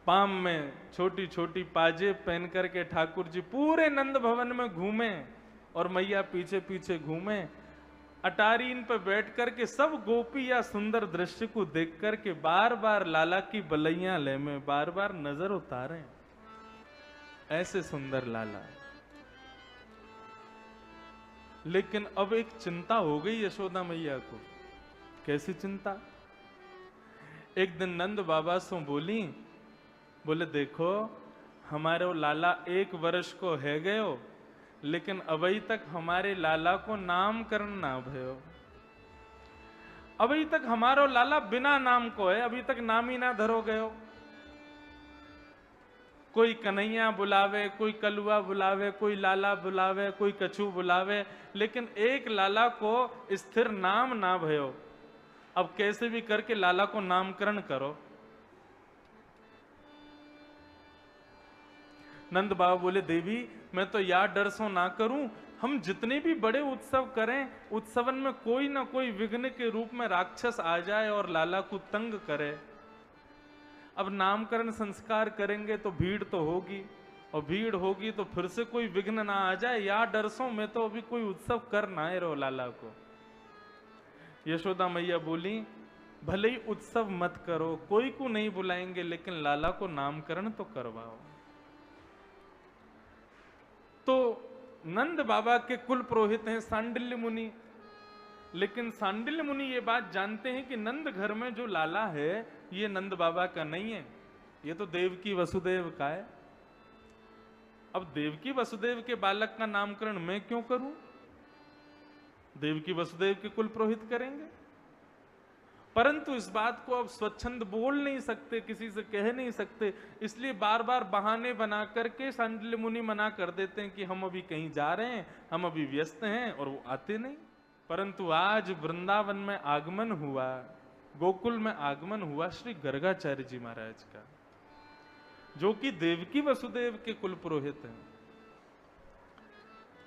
Palm में छोटी छोटी पाजेब पहन करके ठाकुर जी पूरे नंद भवन में घूमे और मैया पीछे पीछे घूमे। अटारीन पर बैठ करके सब गोपी या सुंदर दृश्य को देख करके बार बार लाला की बलैया ले में बार बार नजर उतारे। ऐसे सुंदर लाला। लेकिन अब एक चिंता हो गई यशोदा मैया को। कैसी चिंता? एक दिन नंद बाबा से बोली, बोले देखो हमारे लाला 1 वर्ष को है गयो, लेकिन अभी तक हमारे लाला को नामकरण ना भयो। अभी तक हमारो लाला बिना नाम को है, अभी तक नाम ही ना धरो गयो। कोई कन्हैया बुलावे, कोई कलुआ बुलावे, कोई लाला बुलावे, कोई कछू बुलावे, लेकिन एक लाला को स्थिर नाम ना भयो। अब कैसे भी करके लाला को नामकरण करो। नंद बाबा बोले देवी मैं तो यार डर सो ना करूं, हम जितने भी बड़े उत्सव करें, उत्सवन में कोई ना कोई विघ्न के रूप में राक्षस आ जाए और लाला को तंग करे। अब नामकरण संस्कार करेंगे तो भीड़ तो होगी, और भीड़ होगी तो फिर से कोई विघ्न ना आ जाए, यार डर सो मैं तो अभी कोई उत्सव कर ना है रो लाला को। यशोदा मैया बोली भले ही उत्सव मत करो, कोई को नहीं बुलाएंगे, लेकिन लाला को नामकरण तो करवाओ। तो नंद बाबा के कुल पुरोहित हैं सांडिल्य मुनि, लेकिन सांडिल्य मुनि ये बात जानते हैं कि नंद घर में जो लाला है ये नंद बाबा का नहीं है, ये तो देवकी वसुदेव का है। अब देवकी वसुदेव के बालक का नामकरण मैं क्यों करूं? देवकी वसुदेव के कुल पुरोहित करेंगे। परंतु इस बात को अब स्वच्छंद बोल नहीं सकते, किसी से कह नहीं सकते, इसलिए बार बार बहाने बना करके सांडिल्य मुनि मना कर देते हैं कि हम अभी कहीं जा रहे हैं, हम अभी व्यस्त हैं, और वो आते नहीं। परंतु आज वृंदावन में आगमन हुआ, गोकुल में आगमन हुआ श्री गर्गाचार्य जी महाराज का, जो कि देवकी वसुदेव के कुल पुरोहित हैं।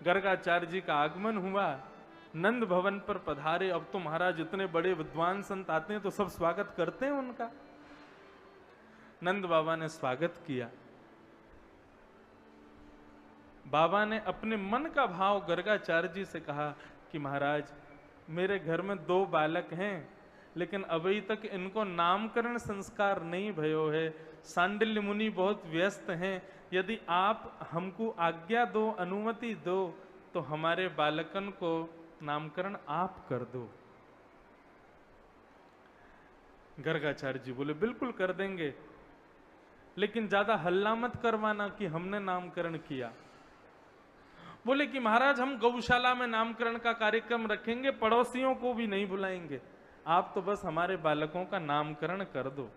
गर्गाचार्य जी का आगमन हुआ, नंद भवन पर पधारे। अब तो महाराज इतने बड़े विद्वान संत आते हैं तो सब स्वागत करते हैं उनका। नंद बाबा ने स्वागत किया। बाबा ने अपने मन का भाव गर्गाचार्य जी से कहा कि महाराज मेरे घर में 2 बालक हैं, लेकिन अभी तक इनको नामकरण संस्कार नहीं भयो है। सांडिल्य मुनि बहुत व्यस्त हैं, यदि आप हमको आज्ञा दो, अनुमति दो, तो हमारे बालकन को नामकरण आप कर दो। गर्गाचार्य जी बोले बिल्कुल कर देंगे, लेकिन ज्यादा हल्ला मत करवाना कि हमने नामकरण किया। बोले कि महाराज हम गौशाला में नामकरण का कार्यक्रम रखेंगे, पड़ोसियों को भी नहीं बुलाएंगे, आप तो बस हमारे बालकों का नामकरण कर दो।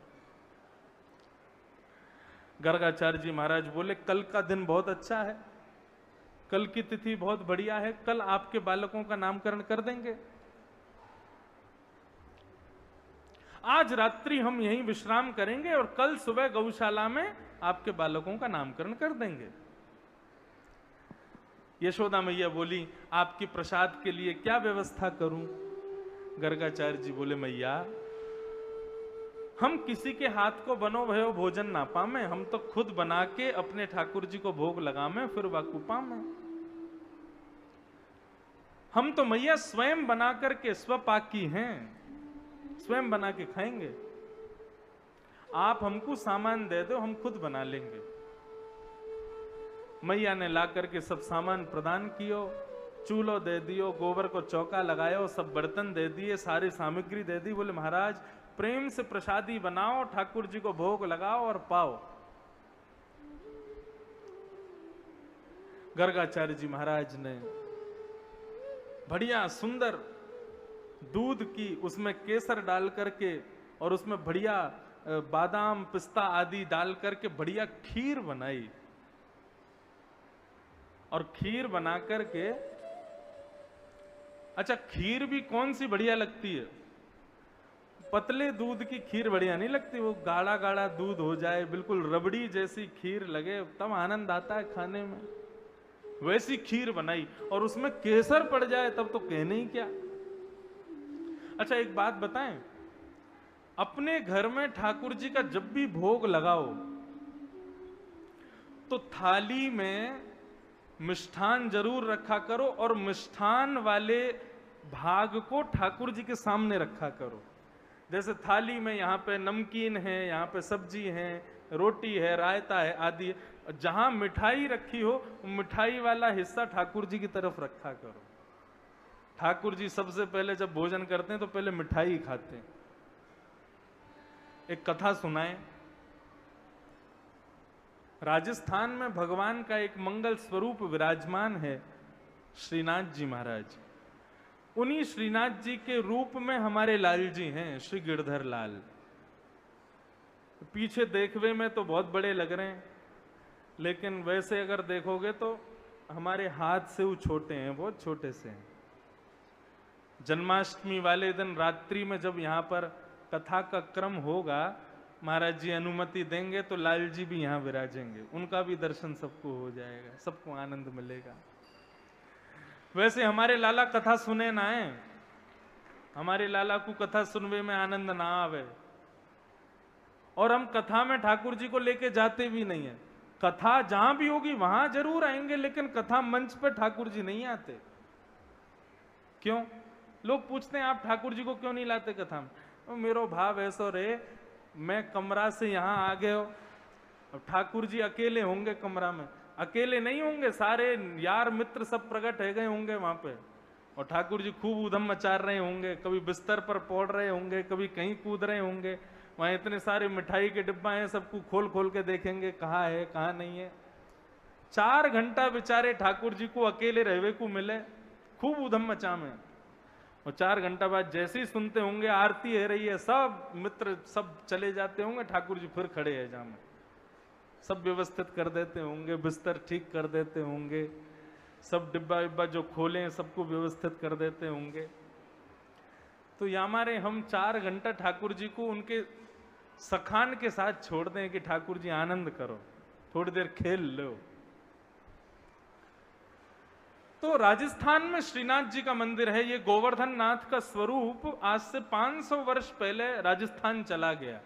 गर्गाचार्य जी महाराज बोले कल का दिन बहुत अच्छा है, कल की तिथि बहुत बढ़िया है, कल आपके बालकों का नामकरण कर देंगे। आज रात्रि हम यहीं विश्राम करेंगे और कल सुबह गौशाला में आपके बालकों का नामकरण कर देंगे। यशोदा मैया बोली आपकी प्रसाद के लिए क्या व्यवस्था करूं? गर्गाचार्य जी बोले मैया हम किसी के हाथ को बनो भयो भोजन ना पामे, हम तो खुद बना के अपने ठाकुर जी को भोग लगामे फिर वाकू पामे। हम तो मैया स्वयं बना करके स्वपाकी हैं, स्वयं बना के खाएंगे। आप हमको सामान दे दो, हम खुद बना लेंगे। मैया ने ला करके सब सामान प्रदान कियो, चूल्हो दे दियो, गोबर को चौका लगायो, सब बर्तन दे दिए, सारी सामग्री दे दी। बोले महाराज प्रेम से प्रसादी बनाओ, ठाकुर जी को भोग लगाओ और पाओ। गर्गाचार्य जी महाराज ने बढ़िया सुंदर दूध की उसमें केसर डाल करके और उसमें बढ़िया बादाम पिस्ता आदि डाल करके बढ़िया खीर बनाई, और खीर बना करके, अच्छा खीर भी कौन सी बढ़िया लगती है? पतले दूध की खीर बढ़िया नहीं लगती, वो गाढ़ा गाढ़ा दूध हो जाए, बिल्कुल रबड़ी जैसी खीर लगे, तब आनंद आता है खाने में। वैसी खीर बनाई और उसमें केसर पड़ जाए तब तो कहने ही क्या। अच्छा एक बात बताएं, अपने घर में ठाकुर जी का जब भी भोग लगाओ तो थाली में मिष्ठान जरूर रखा करो और मिष्ठान वाले भाग को ठाकुर जी के सामने रखा करो। जैसे थाली में यहाँ पे नमकीन है, यहाँ पे सब्जी है, रोटी है, रायता है आदि, जहां मिठाई रखी हो मिठाई वाला हिस्सा ठाकुर जी की तरफ रखा करो। ठाकुर जी सबसे पहले जब भोजन करते हैं तो पहले मिठाई खाते हैं। एक कथा सुनाएं। राजस्थान में भगवान का एक मंगल स्वरूप विराजमान है, श्रीनाथ जी महाराज। उन्हीं श्रीनाथ जी के रूप में हमारे लाल जी हैं, श्री गिरधर लाल। पीछे देखवे में तो बहुत बड़े लग रहे हैं, लेकिन वैसे अगर देखोगे तो हमारे हाथ से वो छोटे हैं, बहुत छोटे से हैं। जन्माष्टमी वाले दिन रात्रि में जब यहाँ पर कथा का क्रम होगा, महाराज जी अनुमति देंगे तो लाल जी भी यहाँ विराजेंगे, उनका भी दर्शन सबको हो जाएगा, सबको आनंद मिलेगा। वैसे हमारे लाला कथा सुने ना है, हमारे लाला को कथा सुनने में आनंद ना आवे, और हम कथा में ठाकुर जी को लेके जाते भी नहीं है। कथा जहां भी होगी वहां जरूर आएंगे, लेकिन कथा मंच पे ठाकुर जी नहीं आते। क्यों? लोग पूछते हैं आप ठाकुर जी को क्यों नहीं लाते कथा में? तो मेरो भाव ऐसो रे, मैं कमरा से यहां आ गए हो, ठाकुर जी अकेले होंगे कमरा में, अकेले नहीं होंगे, सारे यार मित्र सब प्रकट है गए होंगे वहां पे, और ठाकुर जी खूब उधम मचा रहे होंगे, कभी बिस्तर पर पौड़ रहे होंगे, कभी कहीं कूद रहे होंगे। वहां इतने सारे मिठाई के डिब्बा हैं, सबको खोल खोल के देखेंगे कहाँ है कहाँ नहीं है। 4 घंटा बेचारे ठाकुर जी को अकेले रहवे को मिले, खूब उधम मचा में, और 4 घंटा बाद जैसे ही सुनते होंगे आरती है रही है, सब मित्र सब चले जाते होंगे, ठाकुर जी फिर खड़े हैं जहाँ में, सब व्यवस्थित कर देते होंगे, बिस्तर ठीक कर देते होंगे, सब डिब्बा विब्बा जो खोले हैं सबको व्यवस्थित कर देते होंगे। तो या हमारे हम 4 घंटा ठाकुर जी को उनके सखान के साथ छोड़ दें कि ठाकुर जी आनंद करो, थोड़ी देर खेल लो। तो राजस्थान में श्रीनाथ जी का मंदिर है। ये गोवर्धन नाथ का स्वरूप आज से 500 वर्ष पहले राजस्थान चला गया।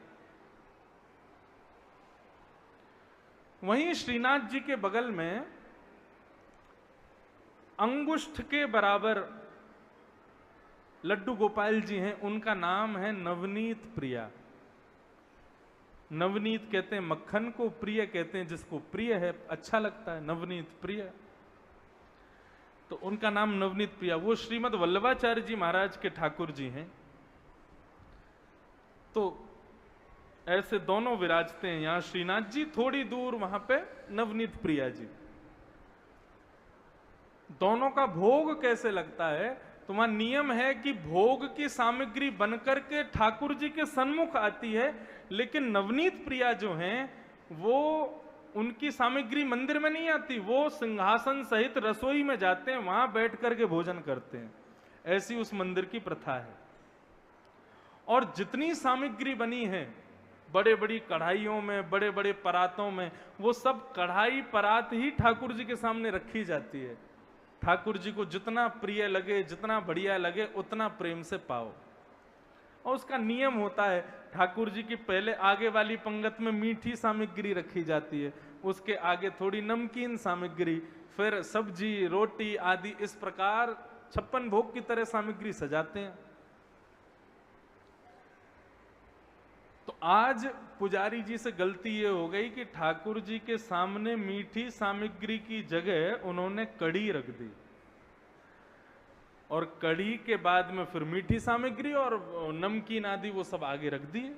वहीं श्रीनाथ जी के बगल में अंगुष्ठ के बराबर लड्डू गोपाल जी हैं, उनका नाम है नवनीत प्रिया। नवनीत कहते हैं मक्खन को, प्रिय कहते हैं जिसको प्रिय है, अच्छा लगता है, नवनीत प्रिय, तो उनका नाम नवनीत प्रिया। वो श्रीमद वल्लभाचार्य जी महाराज के ठाकुर जी हैं। तो ऐसे दोनों विराजते हैं, यहां श्रीनाथ जी, थोड़ी दूर वहां पे नवनीत प्रिया जी। दोनों का भोग कैसे लगता है? तो वहां नियम है कि भोग की सामग्री बनकर के ठाकुर जी के सन्मुख आती है, लेकिन नवनीत प्रिया जो हैं वो उनकी सामग्री मंदिर में नहीं आती, वो सिंहासन सहित रसोई में जाते हैं, वहां बैठ करके भोजन करते हैं। ऐसी उस मंदिर की प्रथा है। और जितनी सामग्री बनी है बड़े बड़ी कढ़ाइयों में, बड़े बड़े परातों में, वो सब कढ़ाई परात ही ठाकुर जी के सामने रखी जाती है। ठाकुर जी को जितना प्रिय लगे, जितना बढ़िया लगे, उतना प्रेम से पाओ। और उसका नियम होता है, ठाकुर जी की पहले आगे वाली पंगत में मीठी सामग्री रखी जाती है, उसके आगे थोड़ी नमकीन सामग्री, फिर सब्जी रोटी आदि, इस प्रकार 56 भोग की तरह सामग्री सजाते हैं। तो आज पुजारी जी से गलती ये हो गई कि ठाकुर जी के सामने मीठी सामग्री की जगह उन्होंने कढ़ी रख दी, और कढ़ी के बाद में फिर मीठी सामग्री और नमकीन आदि वो सब आगे रख दिए,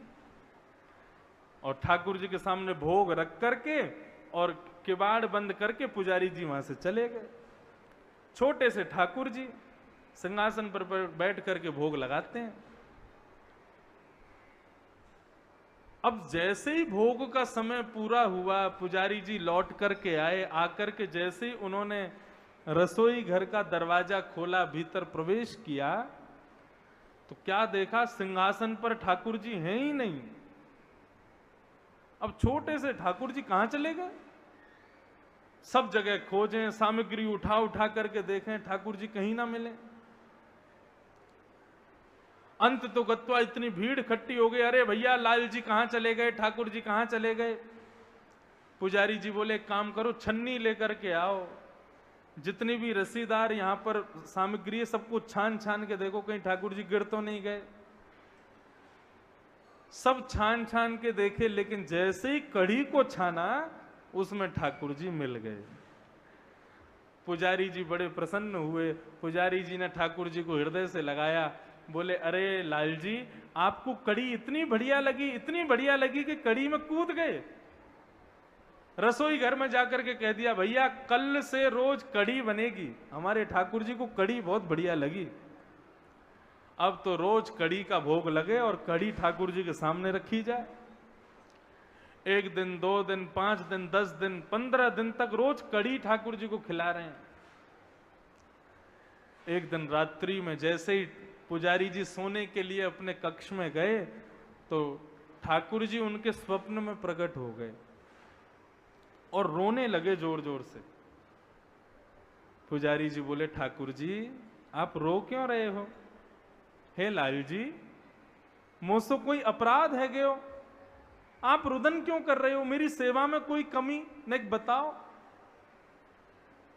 और ठाकुर जी के सामने भोग रख करके और किवाड़ बंद करके पुजारी जी वहां से चले गए। छोटे से ठाकुर जी सिंहासन पर बैठ करके भोग लगाते हैं। अब जैसे ही भोग का समय पूरा हुआ, पुजारी जी लौट करके आए, आकर के जैसे ही उन्होंने रसोई घर का दरवाजा खोला, भीतर प्रवेश किया, तो क्या देखा, सिंहासन पर ठाकुर जी हैं ही नहीं। अब छोटे से ठाकुर जी कहां चले गए? सब जगह खोजें, सामग्री उठा उठा करके देखें, ठाकुर जी कहीं ना मिले। अंत तो गत्वा इतनी भीड़ इकट्ठी हो गई, अरे भैया लाल जी कहां चले गए, ठाकुर जी कहां चले गए। पुजारी जी बोले एक काम करो, छन्नी लेकर के आओ, जितनी भी रसीदार यहाँ पर सामग्री है सबको छान छान के देखो कहीं ठाकुर जी गिर तो नहीं गए। सब छान छान के देखे, लेकिन जैसे ही कड़ी को छाना उसमें ठाकुर जी मिल गए। पुजारी जी बड़े प्रसन्न हुए। पुजारी जी ने ठाकुर जी को हृदय से लगाया, बोले अरे लाल जी, आपको कड़ी इतनी बढ़िया लगी, इतनी बढ़िया लगी कि कड़ी में कूद गए। रसोई घर में जाकर के कह दिया, भैया कल से रोज कड़ी बनेगी। हमारे ठाकुर जी को कड़ी बहुत बढ़िया लगी। अब तो रोज कड़ी का भोग लगे और कड़ी ठाकुर जी के सामने रखी जाए। 1 दिन, 2 दिन, 5 दिन, 10 दिन, 15 दिन तक रोज कड़ी ठाकुर जी को खिला रहे हैं। एक दिन रात्रि में जैसे ही पुजारी जी सोने के लिए अपने कक्ष में गए तो ठाकुर जी उनके स्वप्न में प्रकट हो गए और रोने लगे जोर जोर से। पुजारी जी बोले, ठाकुर जी आप रो क्यों रहे हो? हे लाल जी, मुझसे कोई अपराध है गयो, आप रुदन क्यों कर रहे हो? मेरी सेवा में कोई कमी नहीं, बताओ।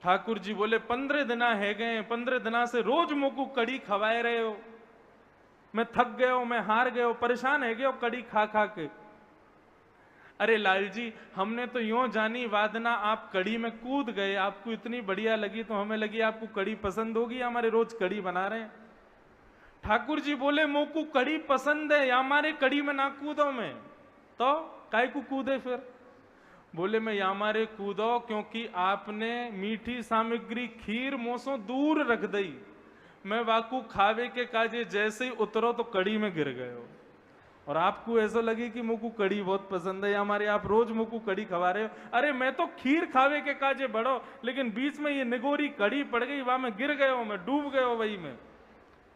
ठाकुर जी बोले, 15 दिना है गए, 15 दिना से रोज मुझको कड़ी खवाए रहे हो। मैं थक गयो, मैं हार गयो, परेशान है गयो कड़ी खा खा के। अरे लाल जी, हमने तो यूं जानी वादना आप कड़ी में कूद गए, आपको इतनी बढ़िया लगी तो हमें लगी आपको कड़ी पसंद होगी, हमारे रोज कड़ी बना रहे हैं। ठाकुर जी बोले, मुझको कड़ी पसंद है, या हमारे कड़ी में ना कूदो मैं तो काय को कूदे फिर? बोले, मैं यामारे कूदो क्योंकि आपने मीठी सामग्री खीर मोसों दूर रख दई, मैं वाकू खावे के काजे जैसे ही उतरो तो कड़ी में गिर गए हो, और आपको ऐसा लगे कि मुझको कड़ी बहुत पसंद है, या हमारे आप रोज मुझको कड़ी खवा रहे हो। अरे मैं तो खीर खावे के काजे बढ़ो, लेकिन बीच में ये निगोरी कड़ी पड़ गई, वहां में गिर गए हो, मैं डूब गए हो वही में।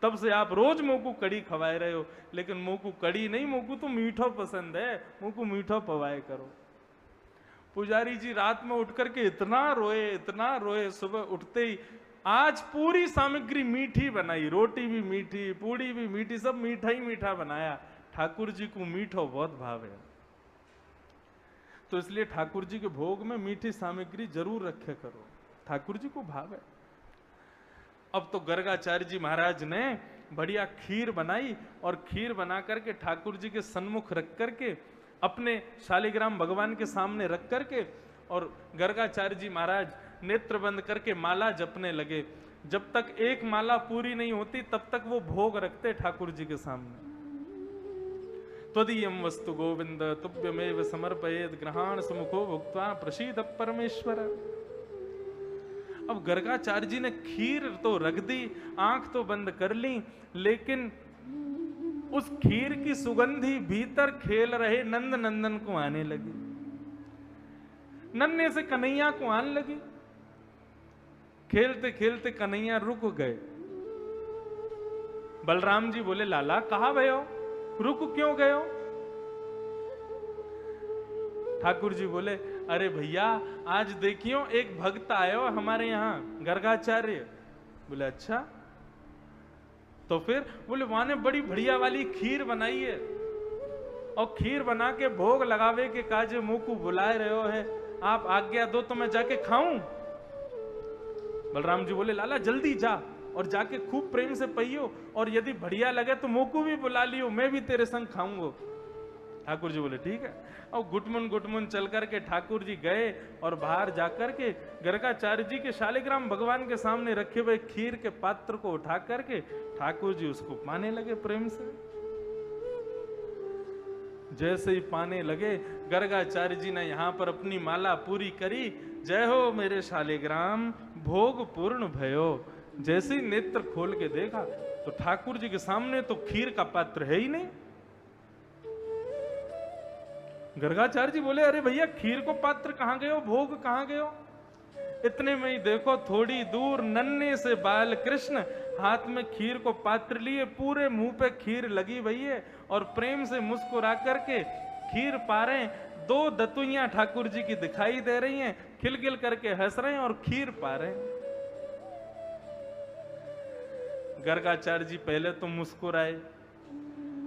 तब से आप रोज मुझको कड़ी खवाए रहे हो, लेकिन मुझको कड़ी नहीं, मुझको तो मीठो पसंद है, मुझको मीठो पवाए करो। पुजारी जी रात में उठ करके इतना रोए, सुबह उठते ही आज पूरी सामग्री मीठी बनाई, रोटी भी मीठी, पूड़ी भी मीठी, सब मीठा ही मीठा बनाया। ठाकुर जी को मीठो बहुत भाव है, तो इसलिए ठाकुर जी के भोग में मीठी सामग्री जरूर रखे करो, ठाकुर जी को भाव है। अब तो गर्गाचार्य जी महाराज ने बढ़िया खीर बनाई, और खीर बना करके ठाकुर जी के सन्मुख रख करके अपने शालिग्राम भगवान के सामने रख करके, और गर्गाचार्य जी महाराज नेत्र बंद करके माला जपने लगे। जब तक एक माला पूरी नहीं होती तब तक वो भोग रखते ठाकुर जी के सामने। त्वदीयं वस्तु गोविंद तुभ्यमेव समर्पयेत् ग्रहाण सुमुखो भुक्त्वा प्रसीद परमेश्वर। अब गर्गाचार्य जी ने खीर तो रख दी, आंख तो बंद कर ली, लेकिन उस खीर की सुगंधी भीतर खेल रहे नंद नंदन को आने लगी, नन्हे से कन्हैया को आने लगी। खेलते खेलते कन्हैया रुक गए। बलराम जी बोले, लाला कहाँ गए हो, रुक क्यों गए हो? ठाकुर जी बोले, अरे भैया आज देखियो एक भक्त आयो हमारे यहाँ गर्गाचार्य। बोले अच्छा, तो फिर? बोले वहां ने बड़ी बढ़िया वाली खीर बनाई है, और खीर बना के भोग लगावे के काजे मुंह को बुलाए रहे हो है, आप आज्ञा दो तो मैं जाके खाऊं। बलराम जी बोले, लाला जल्दी जा और जाके खूब प्रेम से पइयो, और यदि बढ़िया लगे तो मुंह को भी बुला लियो, मैं भी तेरे संग खाऊंगा। ठाकुर जी बोले ठीक है। और गुटमुन चल करके ठाकुर जी गए, और बाहर जाकर के गर्गाचार्य जी के शालिग्राम भगवान के सामने रखे हुए खीर के पात्र को उठा करके ठाकुर जी उसको पाने लगे प्रेम से। जैसे ही पाने लगे, गर्गाचार्य जी ने यहां पर अपनी माला पूरी करी, जय हो मेरे शालिग्राम भोग पूर्ण भयो। जैसे ही नेत्र खोल के देखा तो ठाकुर जी के सामने तो खीर का पात्र है ही नहीं। गर्गाचार्य जी बोले, अरे भैया खीर को पात्र कहां गए हो, भोग कहां गए हो? इतने में ही देखो थोड़ी दूर नन्हे से बाल कृष्ण हाथ में खीर को पात्र लिए, पूरे मुंह पे खीर लगी हुई है, और प्रेम से मुस्कुरा करके खीर पा रहे हैं। 2 दतुइयां ठाकुर जी की दिखाई दे रही हैं, खिलखिल करके हंस रहे हैं और खीर पा रहे हैं। गर्गाचार्य जी पहले तो मुस्कुराए,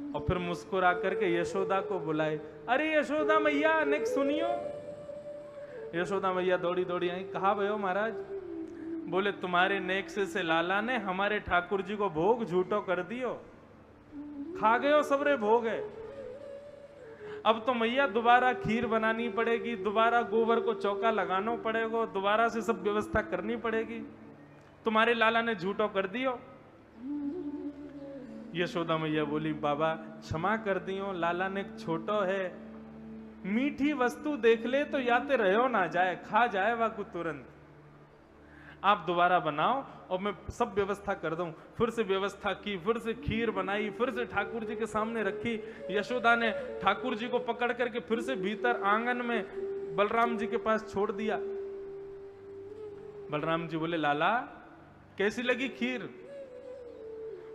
और फिर मुस्कुरा करके यशोदा को बुलाए। अरे यशोदा मैया, निक सुनियो, यशोदा मैया दौड़ी दौड़ी आई, कहा भयो महाराज? बोले तुम्हारे नेक्से से लाला ने हमारे ठाकुर जी को भोग झूठो कर दियो, खा गयो सबरे भोग है। अब तो मैया दोबारा खीर बनानी पड़ेगी, दोबारा गोबर को चौका लगाना पड़ेगा, दोबारा से सब व्यवस्था करनी पड़ेगी, तुम्हारे लाला ने झूठो कर दियो। यशोदा मैया बोली बाबा क्षमा कर दियो, लाला ने छोटो है, मीठी वस्तु देख ले तो याते रहो ना जाए, खा जाए वाकु तुरंत, आप दोबारा बनाओ और मैं सब व्यवस्था कर दूं। फिर से व्यवस्था की, फिर से खीर बनाई, फिर से ठाकुर जी के सामने रखी। यशोदा ने ठाकुर जी को पकड़ करके फिर से भीतर आंगन में बलराम जी के पास छोड़ दिया। बलराम जी बोले लाला कैसी लगी खीर?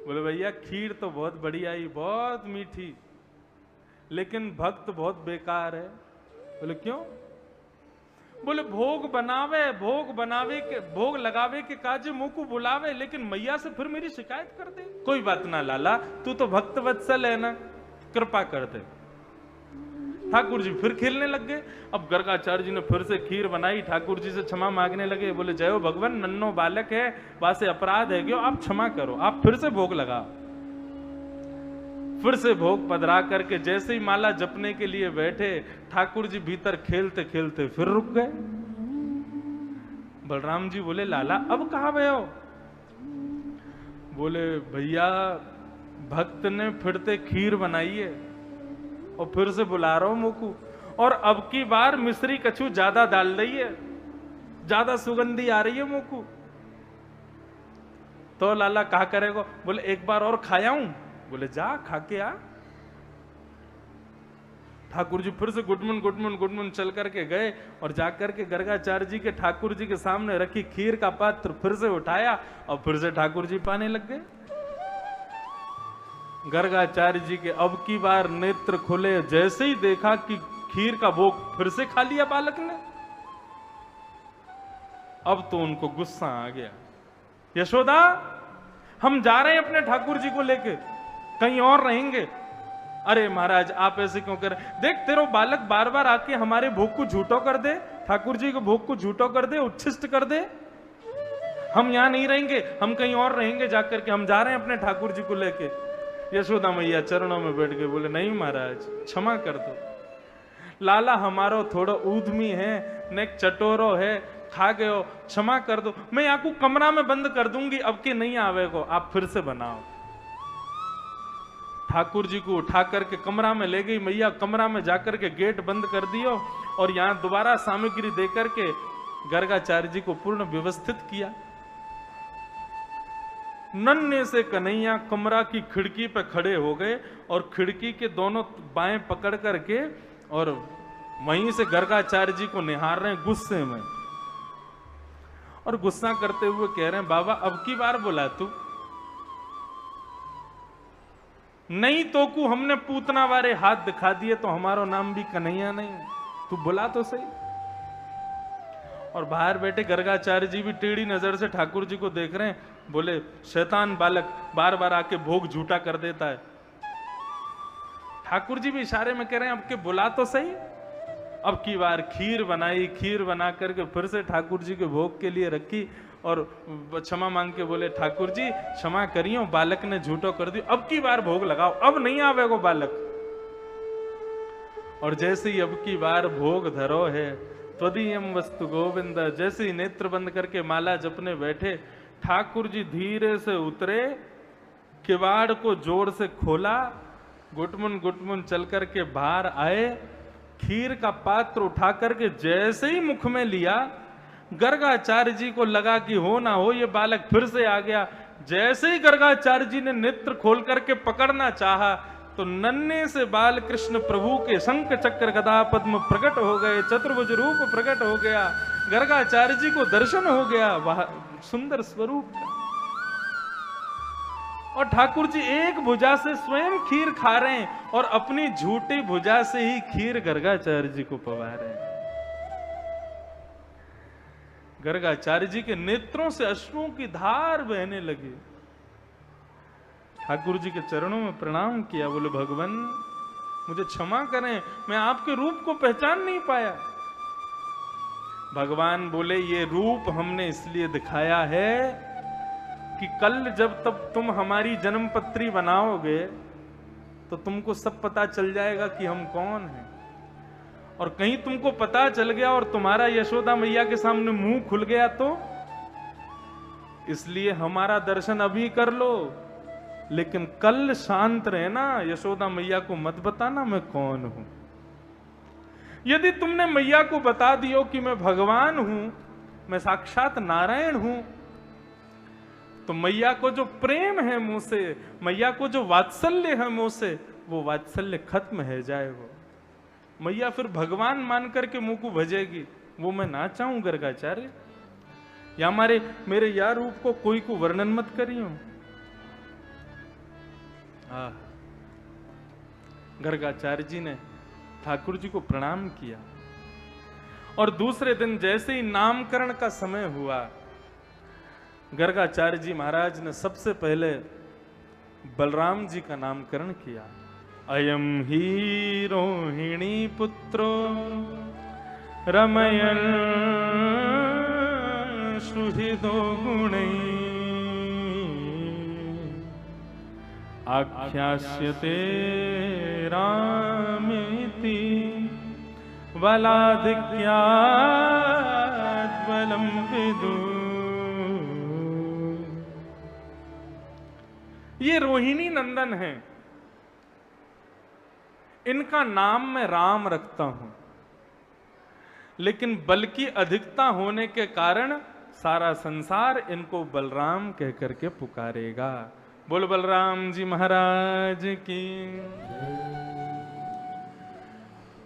बोले भैया खीर तो बहुत बढ़िया ही, बहुत मीठी, लेकिन भक्त बहुत बेकार है। बोले क्यों? बोले भोग बनावे के भोग लगावे के काज मुंह को बुलावे, लेकिन मैया से फिर मेरी शिकायत कर दे। कोई बात ना लाला, तू तो भक्त वत्सल है ना, कृपा कर दे। ठाकुर जी फिर खेलने लग गए। अब गर्गाचार्य जी ने फिर से खीर बनाई, ठाकुर जी से क्षमा मांगने लगे। बोले जय हो भगवान, नन्नो बालक है, वासे अपराध है क्यों, आप क्षमा करो, आप फिर से भोग लगा। फिर से भोग पधरा करके जैसे ही माला जपने के लिए बैठे, ठाकुर जी भीतर खेलते खेलते फिर रुक गए। बलराम जी बोले लाला अब कहां गए हो? बोले भैया भक्त ने फिर से खीर बनाई है और फिर से बुला रहा हूं मुकू, और अब की बार मिश्री कछू ज्यादा डाल रही है, ज्यादा सुगंधी आ रही है मुकू। तो लाला कहा करेगा? बोले एक बार और खाया हूं। बोले जा खा के आ। ठाकुर जी फिर से गुटमुन चल करके गए और जाकर के गर्गाचार्य जी के ठाकुर जी के सामने रखी खीर का पात्र फिर से उठाया और फिर से ठाकुर जी पाने लग गए। गर्गाचार्य जी के अब की बार नेत्र खुले, जैसे ही देखा कि खीर का भोग फिर से खा लिया बालक ने। अब तो उनको गुस्सा आ गया। यशोदा हम जा रहे हैं अपने ठाकुर जी को लेके, कहीं और रहेंगे। अरे महाराज आप ऐसे क्यों कर, देख तेरो बालक बार बार आके हमारे भोग को झूठो कर दे, ठाकुर जी के भोग को झूठो कर दे, उच्छिष्ट कर दे। हम यहां नहीं रहेंगे, हम कहीं और रहेंगे जाकर के, हम जा रहे हैं अपने ठाकुर जी को लेके। यशोदा मैया चरणों में बैठ गए, बोले नहीं महाराज क्षमा कर दो, लाला हमारो थोड़ा ऊधमी है, नेक चटोरो है, खा गए हो, क्षमा कर दो, मैं आपको कमरा में बंद कर दूंगी, अब के नहीं आवेगो, आप फिर से बनाओ। ठाकुर जी को उठा करके कमरा में ले गई मैया, कमरा में जाकर के गेट बंद कर दियो और यहां दोबारा सामग्री देकर के गर्गाचार्य जी को पूर्ण व्यवस्थित किया। नन्हे से कन्हैया कमरा की खिड़की पे खड़े हो गए और खिड़की के दोनों बाएं पकड़ करके और वहीं से गर्गाचार्य जी को निहार रहे हैं गुस्से में, और गुस्सा करते हुए कह रहे हैं बाबा अब की बार बोला तू नहीं, तो को हमने पूतना वारे हाथ दिखा दिए तो हमारा नाम भी कन्हैया नहीं, तू बुला तो सही। और बाहर बैठे गर्गाचार्य जी भी टेढ़ी नजर से ठाकुर जी को देख रहे हैं, बोले शैतान बालक बार बार आके भोग झूठा कर देता है। ठाकुर जी भी इशारे में कह रहे हैं अब के बुला तो सही। अब की बार खीर बनाई, खीर बना करके फिर से ठाकुर जी के भोग के लिए रखी और क्षमा मांग के बोले ठाकुर जी क्षमा करियो, बालक ने झूठो कर दियो, अब की बार भोग लगाओ, अब नहीं आवेगो बालक। और जैसे ही अब की बार भोग धरो है त्वदीयम वस्तु गोविंद, जैसे ही नेत्र बंद करके माला जपने बैठे, ठाकुर जी धीरे से उतरे, किवाड़ को जोर से खोला, गुटमुन चल करके बाहर आए, खीर का पात्र उठा करके जैसे ही मुख में लिया, गर्गाचार्य जी को लगा कि हो ना हो ये बालक फिर से आ गया। जैसे ही गर्गाचार्य जी ने नेत्र खोल करके पकड़ना चाहा तो नन्हे से बाल कृष्ण प्रभु के शंख चक्र गदा पद्म प्रकट हो गए, चतुर्भुज रूप प्रकट हो गया, गर्गाचार्य जी को दर्शन हो गया वह सुंदर स्वरूप का। और ठाकुर जी एक भुजा से स्वयं खीर खा रहे हैं और अपनी झूठी भुजा से ही खीर गर्गाचार्य जी को पवा रहे हैं। गर्गाचार्य जी के नेत्रों से अश्रुओं की धार बहने लगी। ठाकुर जी के चरणों में प्रणाम किया, बोले भगवान मुझे क्षमा करें, मैं आपके रूप को पहचान नहीं पाया। भगवान बोले ये रूप हमने इसलिए दिखाया है कि कल जब तब तुम हमारी जन्मपत्री बनाओगे तो तुमको सब पता चल जाएगा कि हम कौन हैं। और कहीं तुमको पता चल गया और तुम्हारा यशोदा मैया के सामने मुंह खुल गया तो, इसलिए हमारा दर्शन अभी कर लो, लेकिन कल शांत रहना, यशोदा मैया को मत बताना मैं कौन हूं। यदि तुमने मैया को बता दियो कि मैं भगवान हूं, मैं साक्षात नारायण हूं, तो मैया को जो प्रेम है मुंह से, मैया को जो वात्सल्य है मुंह से, वो वात्सल्य खत्म है जाए। वो मैया फिर भगवान मान करके मुंह को भजेगी, वो मैं ना चाहूं गर्गाचार्य। या मेरे या रूप को कोई को वर्णन मत करियो। गर्गाचार्य जी ने ठाकुर जी को प्रणाम किया और दूसरे दिन जैसे ही नामकरण का समय हुआ, गर्गाचार्य जी महाराज ने सबसे पहले बलराम जी का नामकरण किया। अयम ही रोहिणी पुत्रो रमयन सुहृदो गुणै आख्यास्यते रामेति बलाधिक्यात् बलं विदु। ये रोहिणी नंदन है, इनका नाम मैं राम रखता हूं, लेकिन बल की अधिकता होने के कारण सारा संसार इनको बलराम कह करके पुकारेगा। बोल बलराम जी महाराज की।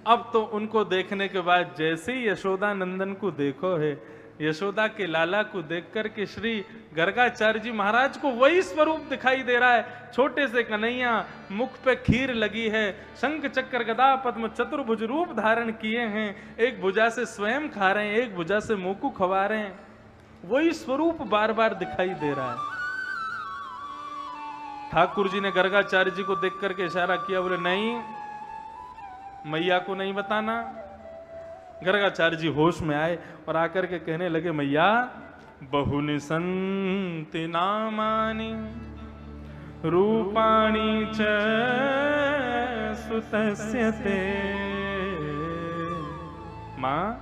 अब तो उनको देखने के बाद जैसे ही यशोदा नंदन को देखो है, यशोदा के लाला को देख करके श्री गर्गाचार्य जी महाराज को वही स्वरूप दिखाई दे रहा है। छोटे से कन्हैया, मुख पे खीर लगी है, शंख चक्र गदा पद्म चतुर्भुज रूप धारण किए हैं, एक भुजा से स्वयं खा रहे हैं, एक भुजा से मुंह को खवा रहे हैं। वही स्वरूप बार बार दिखाई दे रहा है। ठाकुर जी ने गर्गाचार्य जी को देख करके इशारा किया, बोले नहीं, मैया को नहीं बताना। गर्गाचार्य जी होश में आए और आकर के कहने लगे, मैया बहुनि संति नामानि रूपाणि च सुतस्य ते। मां,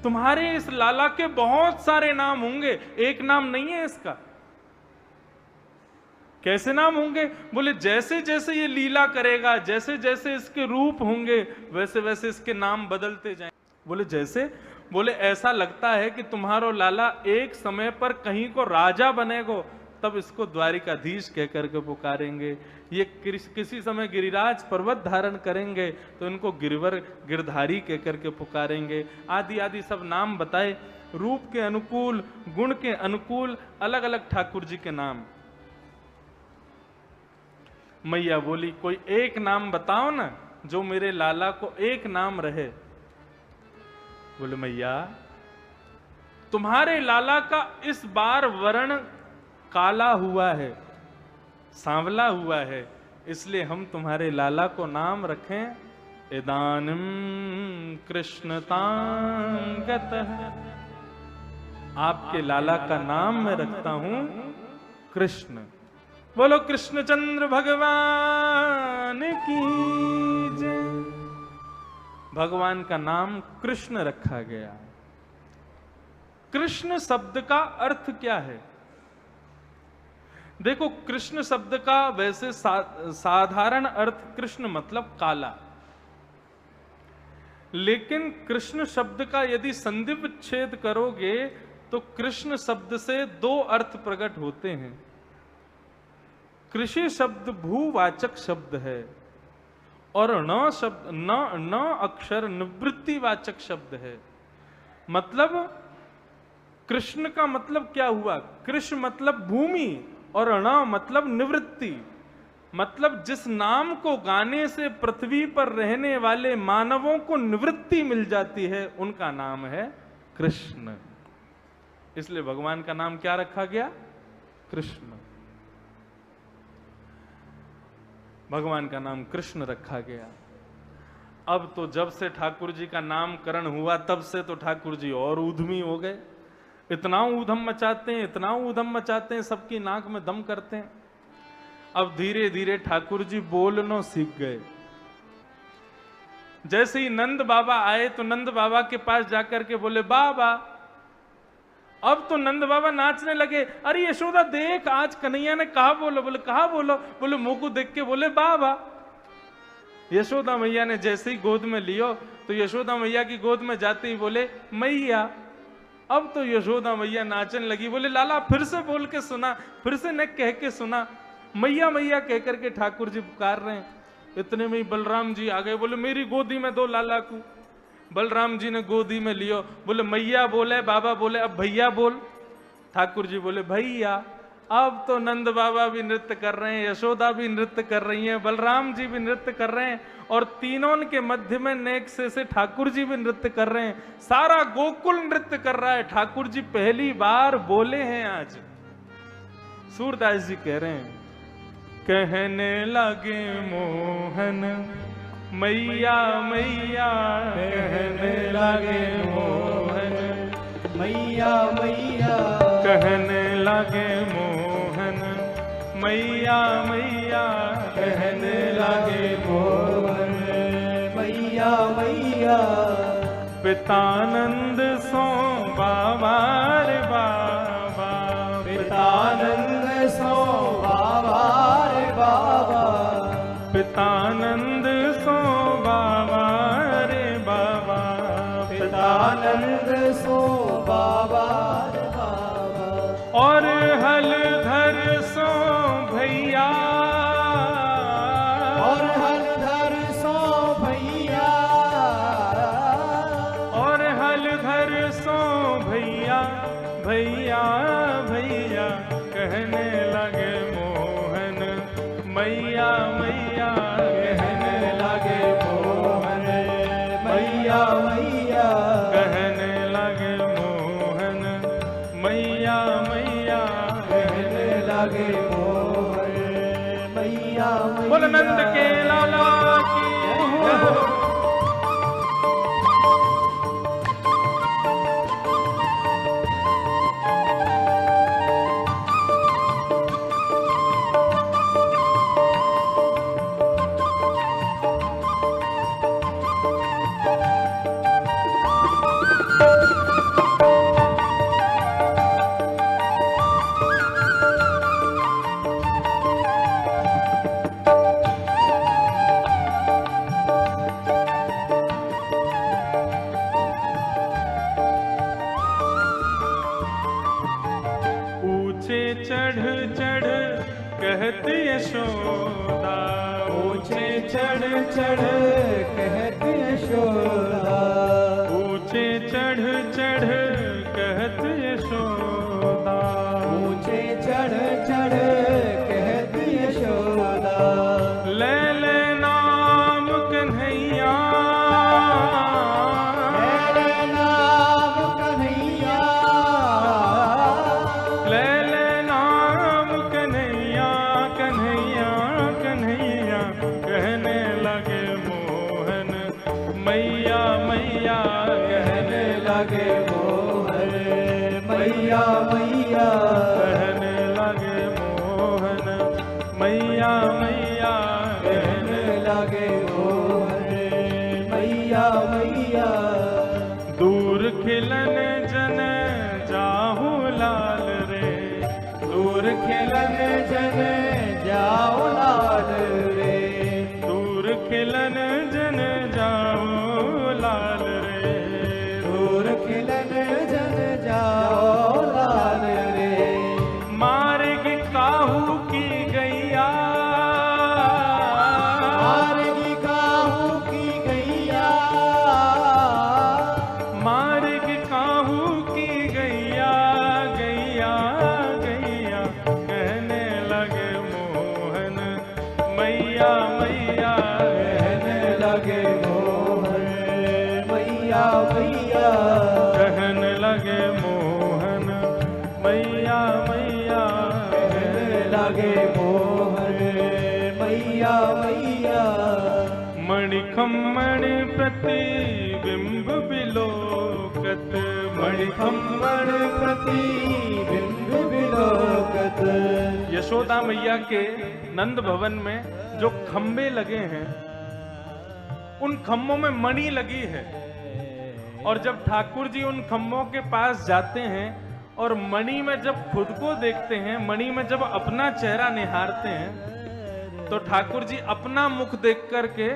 तुम्हारे इस लाला के बहुत सारे नाम होंगे, एक नाम नहीं है इसका। कैसे नाम होंगे? बोले जैसे जैसे ये लीला करेगा, जैसे जैसे इसके रूप होंगे, वैसे वैसे इसके नाम बदलते जाएंगे। बोले जैसे? बोले ऐसा लगता है कि तुम्हारो लाला एक समय पर कहीं को राजा बनेगो, तब इसको द्वारिकाधीश कह करके पुकारेंगे। ये किसी समय गिरिराज पर्वत धारण करेंगे तो इनको गिरवर गिरधारी कह करके पुकारेंगे। आदि आदि सब नाम बताए, रूप के अनुकूल, गुण के अनुकूल अलग अलग ठाकुर जी के नाम। मैया बोली कोई एक नाम बताओ ना, जो मेरे लाला को एक नाम रहे। बोले मैया तुम्हारे लाला का इस बार वर्ण काला हुआ है, सांवला हुआ है, इसलिए हम तुम्हारे लाला को नाम रखें इदानीं कृष्णतांगतः। आपके लाला का नाम मैं रखता हूं कृष्ण। बोलो कृष्णचंद्र भगवान की जय। भगवान का नाम कृष्ण रखा गया। कृष्ण शब्द का अर्थ क्या है? देखो, कृष्ण शब्द का वैसे साधारण अर्थ कृष्ण मतलब काला, लेकिन कृष्ण शब्द का यदि संधि विच्छेद करोगे तो कृष्ण शब्द से दो अर्थ प्रकट होते हैं। कृषि शब्द भूवाचक शब्द है और न शब्द न अक्षर निवृत्तिवाचक शब्द है। मतलब कृष्ण का मतलब क्या हुआ? कृष्ण मतलब भूमि और न मतलब निवृत्ति। मतलब जिस नाम को गाने से पृथ्वी पर रहने वाले मानवों को निवृत्ति मिल जाती है, उनका नाम है कृष्ण। इसलिए भगवान का नाम क्या रखा गया? कृष्ण। भगवान का नाम कृष्ण रखा गया। अब तो जब से ठाकुर जी का नामकरण हुआ तब से तो ठाकुर जी और ऊधमी हो गए। इतना ऊधम मचाते हैं, इतना ऊधम मचाते हैं, सबकी नाक में दम करते हैं। अब धीरे धीरे ठाकुर जी बोलना सीख गए। जैसे ही नंद बाबा आए तो नंद बाबा के पास जाकर के बोले बाबा। अब तो नंद बाबा नाचने लगे। अरे यशोदा देख, आज कन्हैया ने कहा बोलो। बोले कहा बोलो? बोले मुंह को देख के बोले बाबा। यशोदा मैया ने जैसे ही गोद में लियो तो यशोदा मैया की गोद में जाते ही बोले मैया। अब तो यशोदा मैया नाचने लगी। बोले लाला फिर से बोल के सुना, फिर से न कह के सुना। मैया मैया कह करके ठाकुर जी पुकार रहे हैं। इतने में ही बलराम जी आ गए। बोले मेरी गोदी में दो लाला को। बलराम जी ने गोदी में लियो। बोले मैया बोले, बाबा बोले, अब भैया बोल। ठाकुर जी बोले भैया। अब तो नंद बाबा भी नृत्य कर रहे हैं, यशोदा भी नृत्य कर रही हैं, बलराम जी भी नृत्य कर रहे हैं, और तीनों के मध्य में नेक से ठाकुर जी भी नृत्य कर रहे हैं। सारा गोकुल नृत्य कर रहा है। ठाकुर जी पहली बार बोले हैं आज। सूरदास जी कह रहे हैं कहने लगे मोहन मैया मैया, कहने लगे मोहन मैया मैया, कहने लगे मोहन मैया मैया, कहने लगे मोहन मैया मैया। पितानंद सो बाबा रे बाबा, पितानंद सो बाबा रे बाबा, पितानंद सो बाबा रे बाबा, पितानंद सो बाबा रे बाबा। और हलधर सो भैया, और हलधर सो भैया, और हलधर सो भैया भैया भैया, कहने लगे मोहन मैया मैया, कहने लगे मोहन मैया मैया, कहने लगे मोहन मैया मैया, कहने लगे मोहन मैया मैया। बोल नंद के लाला की जय। ऊंचे चढ़ चढ़ कहती यशोदा, ऊंचे चढ़ चढ़ कहती यशोदा, ऊंचे चढ़ चढ़ कहती यशोदा, ऊंचे चढ़ चढ़ कहती यशोदा। ले ले नाम कन्हैया, मेरे नाम कन्हैया, ले ले नाम कन्हैया कन्हैया कन्हैया, कहने लगे मोहन मैया मैया, कहने लगे मोहन मैया मैया, कहने लगे मोहन मैया मैया, कहने लगे मोहन मैया मैया। दूर खिलन जन जाहू लाल रे, दूर खिलन जन जाओ लाल रे, दूर खिलन जन जाहू लाल रे, दूर खिलन जन जाओ लाल रे। मार्ग काहू की गैया, मार्गी काहू की गैया, मार्ग काहू की गैया गैया गैया, कहने लगे मोहन मैया मैया, कहने लगे मोहन मैया मैया, कहने लगे मोहन मैया मैया, कहने लगे मोहन मैया मैया। मणिखो मणिखम्मणि प्रतिबिंब विलोकत, मणिखम्मण प्रतिबिंब विलोकत। यशोदा मैया के नंद भवन में जो खम्भे लगे हैं, उन खम्भों में मणि लगी है। और जब ठाकुर जी उन खम्भों के पास जाते हैं और मणि में जब खुद को देखते हैं, मणि में जब अपना चेहरा निहारते हैं, तो ठाकुर जी अपना मुख देख करके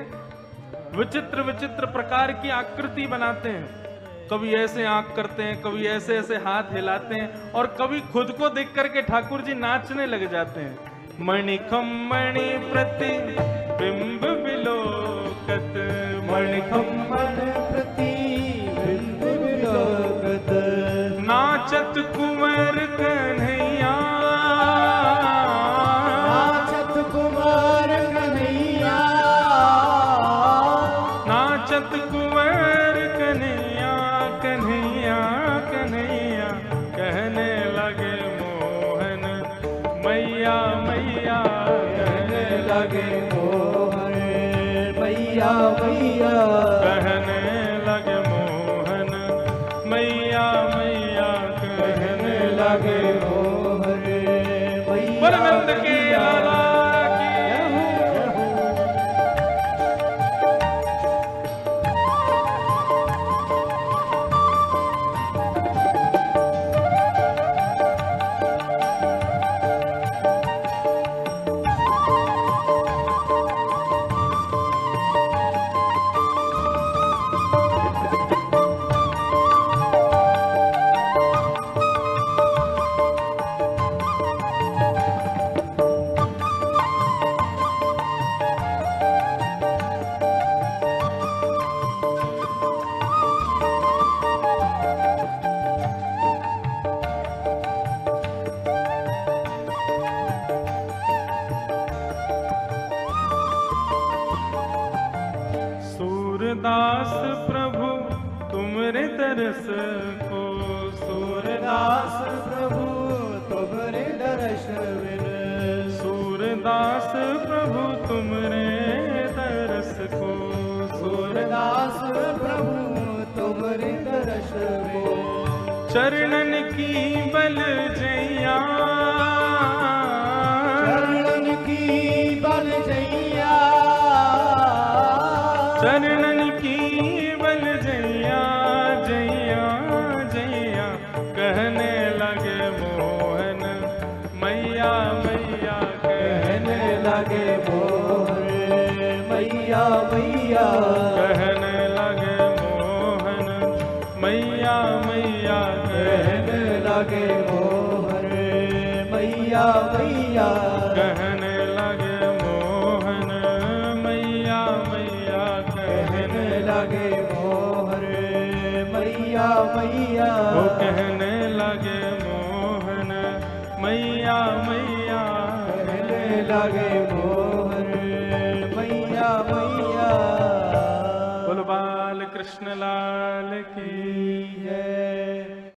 विचित्र विचित्र प्रकार की आकृति बनाते हैं। कभी ऐसे आंख करते हैं, कभी ऐसे ऐसे हाथ हिलाते हैं, और कभी खुद को देख करके ठाकुर जी नाचने लग जाते हैं। मणिखम्मणि प्रतिबिंब विलोकत, मणिखम्मण प्रतिबिंब विलोकत। नाचत कुंवर कन्हैया, नाचत कुमार कन्हैया, नाचत कुंवर कन्हैया, कन्हैया कन्हैया, कहने लगे मोहन मैया मैया, कहने लगे मोहन मैया मैया, कहने लगे मोहन मैया मैया, कहने लगे मोहन मैया परनंद के लाला की। सूरदास प्रभु तुमरे तरस को, सूरदास प्रभु तुमरे दर्श बिन, सूरदास प्रभु तुमरे तरस को, सूरदास प्रभु तुमरे दर्श बिन। चरणन की बल जैया, चरणन की बल जैया, चरणन की बल जैया जैया जैया, कहने लगे मोहन मैया मैया, कहने लगे मोहन मैया मैया, कहने लगे मोहन मैया मैया, कहने लगे मोहन मैया मैया, कहने लगे मोहन मैया मैया, कहने लगे मोहन मैया मैया, वो कहने लगे मोहन मैया मैया, कहने लगे मोहन